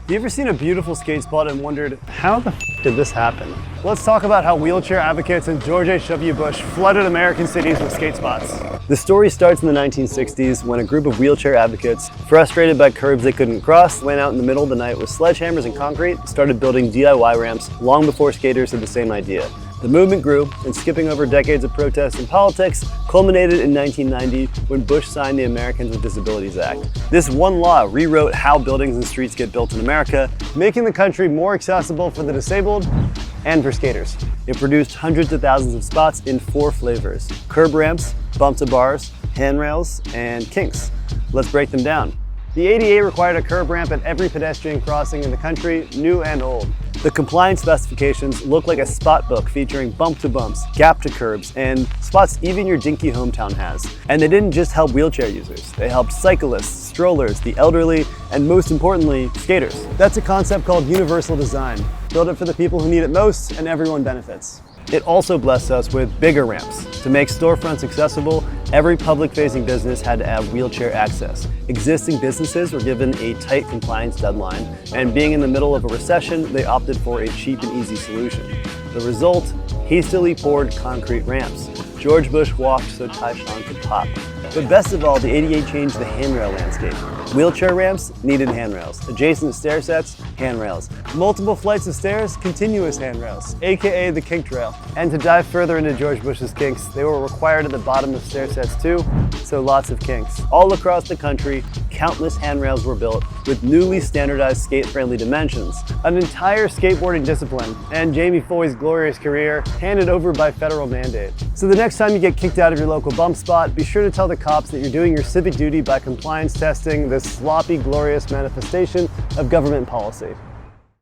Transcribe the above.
You ever seen a beautiful skate spot and wondered, how the did this happen? Let's talk about how wheelchair advocates and George H.W. Bush flooded American cities with skate spots. The story starts in the 1960s when a group of wheelchair advocates, frustrated by curbs they couldn't cross, went out in the middle of the night with sledgehammers and concrete, started building DIY ramps long before skaters had the same idea. The movement grew, and skipping over decades of protests and politics, culminated in 1990 when Bush signed the Americans with Disabilities Act. This one law rewrote how buildings and streets get built in America, making the country more accessible for the disabled and for skaters. It produced hundreds of thousands of spots in 4 flavors: curb ramps, bump to bars, handrails, and kinks. Let's break them down. The ADA required a curb ramp at every pedestrian crossing in the country, new and old. The compliance specifications look like a spot book featuring bump to bumps, gap to curbs, and spots even your dinky hometown has. And they didn't just help wheelchair users, they helped cyclists, strollers, the elderly, and most importantly, skaters. That's a concept called universal design. Build it for the people who need it most, and everyone benefits. It also blessed us with bigger ramps. To make storefronts accessible, every public-facing business had to have wheelchair access. Existing businesses were given a tight compliance deadline, and being in the middle of a recession, they opted for a cheap and easy solution. The result? Hastily poured concrete ramps. George Bush walked so Tyshawn could pop. But best of all, the ADA changed the handrail landscape. Wheelchair ramps needed handrails. Adjacent stair sets, handrails. Multiple flights of stairs, continuous handrails, aka the kink trail. And to dive further into George Bush's kinks, they were required at the bottom of stair sets too, so lots of kinks. All across the country, countless handrails were built with newly standardized skate-friendly dimensions. An entire skateboarding discipline, and Jamie Foy's glorious career, handed over by federal mandate. So the next time you get kicked out of your local bump spot, be sure to tell the cops that you're doing your civic duty by compliance testing this sloppy, glorious manifestation of government policy.